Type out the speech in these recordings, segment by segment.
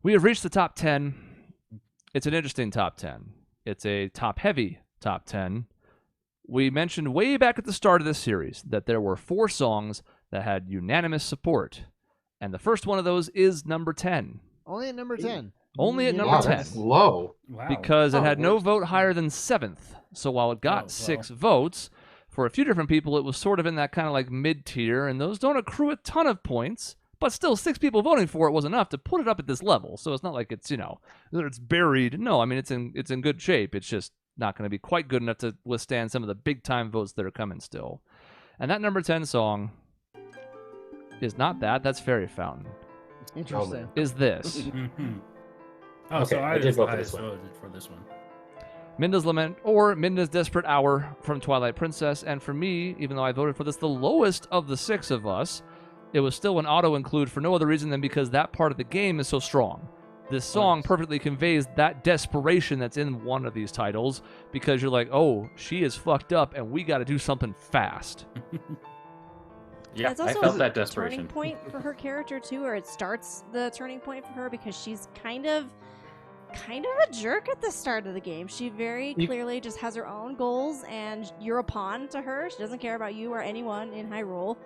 We have reached the top 10. It's an interesting top 10. It's a top-heavy top 10. We mentioned way back at the start of this series that there were 4 songs that had unanimous support. And the first one of those is number 10. Only at number 10. Only at number 10. That's low. Wow. Because it had no vote higher than 7th. So while it got 6 votes, for a few different people, it was sort of in that kind of like mid-tier, and those don't accrue a ton of points. But still, 6 people voting for it was enough to put it up at this level. So it's not like it's, it's buried. No, I mean, it's in good shape. It's just not going to be quite good enough to withstand some of the big-time votes that are coming still. And that number 10 song is not that. That's Fairy Fountain. Interesting. Is this. Oh, Okay, so I I did vote for voted this one. for this one. Midna's Lament or Midna's Desperate Hour from Twilight Princess. And for me, even though I voted for this the lowest of the 6 of us, it was still an auto-include for no other reason than because that part of the game is so strong. This song perfectly conveys that desperation that's in one of these titles because you're like, oh, she is fucked up and we got to do something fast. Yeah, It's I also felt that a desperation. turning point for her character too, or it starts the turning point for her because she's kind of a jerk at the start of the game. She very clearly just has her own goals, and you're a pawn to her. She doesn't care about you or anyone in Hyrule.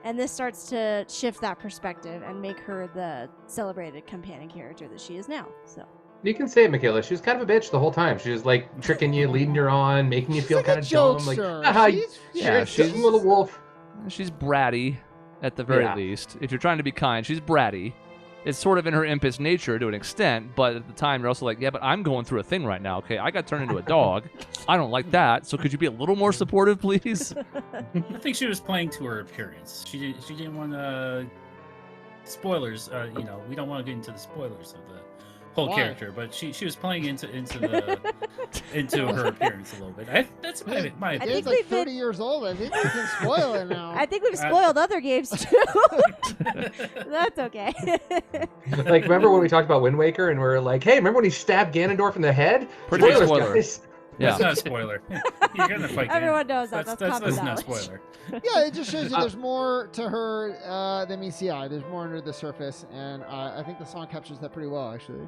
And this starts to shift that perspective and make her the celebrated companion character that she is now. So You can say it, Michaela. She was kind of a bitch the whole time. She was like tricking you, leading you on, making you feel kind of dumb. Like, she's a little wolf. She's bratty, at the very least. If you're trying to be kind, she's bratty. It's sort of in her impish nature to an extent, but at the time you're also like, yeah, but I'm going through a thing right now, okay? I got turned into a dog. I don't like that, so could you be a little more supportive, please? I think she was playing to her appearance. She didn't want to... Spoilers, we don't want to get into the spoilers of the whole character, but she was playing into her appearance a little bit. That's my opinion. It's like 30 years old. I think we can spoil it now. I think we've spoiled other games too. That's okay. Like, remember when we talked about Wind Waker and we were like, hey, remember when he stabbed Ganondorf in the head? Pretty big Spoilers, spoiler. guys. Yeah. That's not a spoiler. You're gonna fight. Everyone knows that. That's That's common not a knowledge. spoiler. Yeah, it just shows you there's more to her than meets the eye. There's more under the surface, and I think the song captures that pretty well, actually.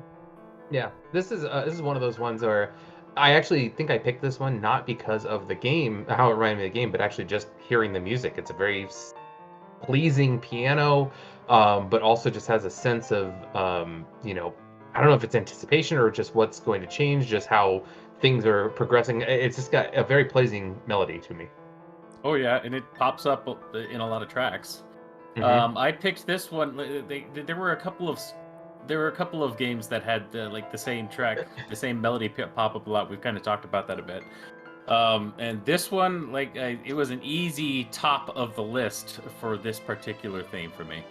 Yeah, this is one of those ones where I actually think I picked this one not because of the game, how it reminded me of the game, but actually just hearing the music. It's a very pleasing piano, but also just has a sense of, I don't know if it's anticipation or just what's going to change, just how things are progressing. It's just got a very pleasing melody to me. Oh yeah, and it pops up in a lot of tracks. Mhm. I picked this one. There were a couple of games that had the same track, the same melody pop up a lot. We've kind of talked about that a bit. And this one, it was an easy top of the list for this particular theme for me.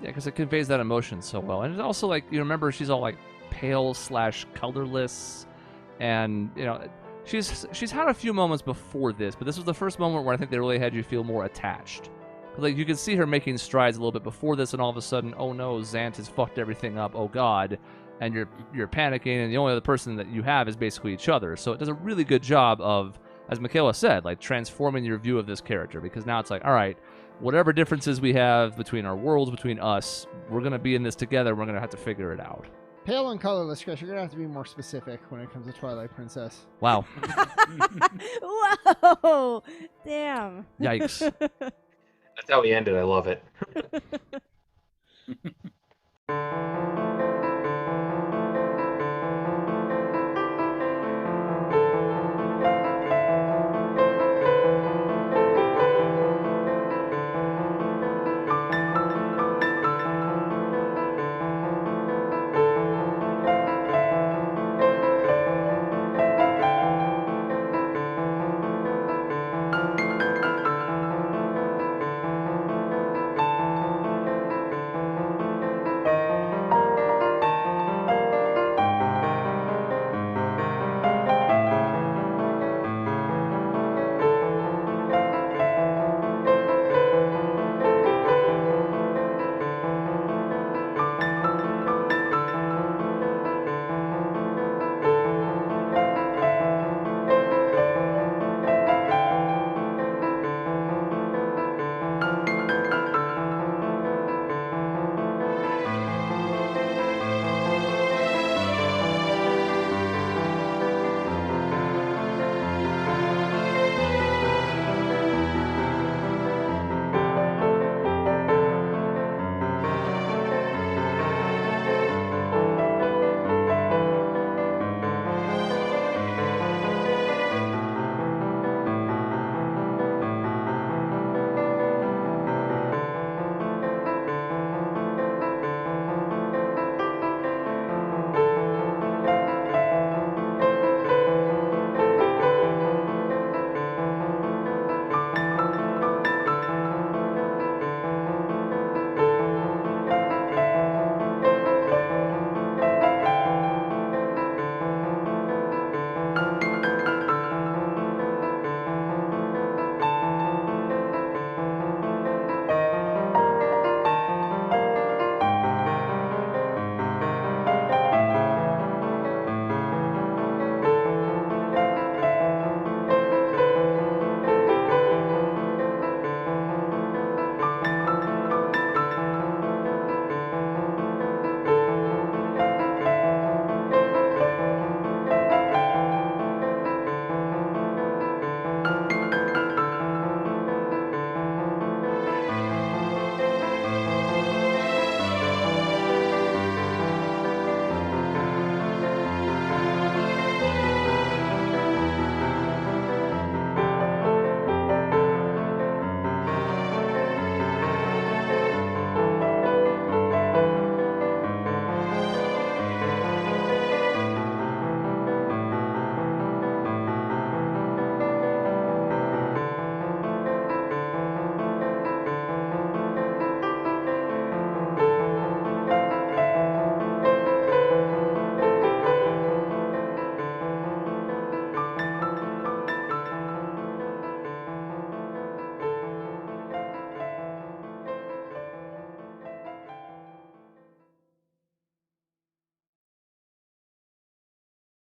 Yeah, because it conveys that emotion so well. And it's also like, you remember she's all like pale/colorless. And, she's had a few moments before this, but this was the first moment where I think they really had you feel more attached. Like, you could see her making strides a little bit before this, and all of a sudden, oh no, Zant has fucked everything up, oh god. And you're panicking, and the only other person that you have is basically each other. So it does a really good job of, as Michaela said, like transforming your view of this character, because now it's like, all right, whatever differences we have between our worlds, between us, we're going to be in this together, we're going to have to figure it out. Pale and colorless, Chris. You're going to have to be more specific when it comes to Twilight Princess. Wow. Whoa! Damn. Yikes. That's how we ended. I love it.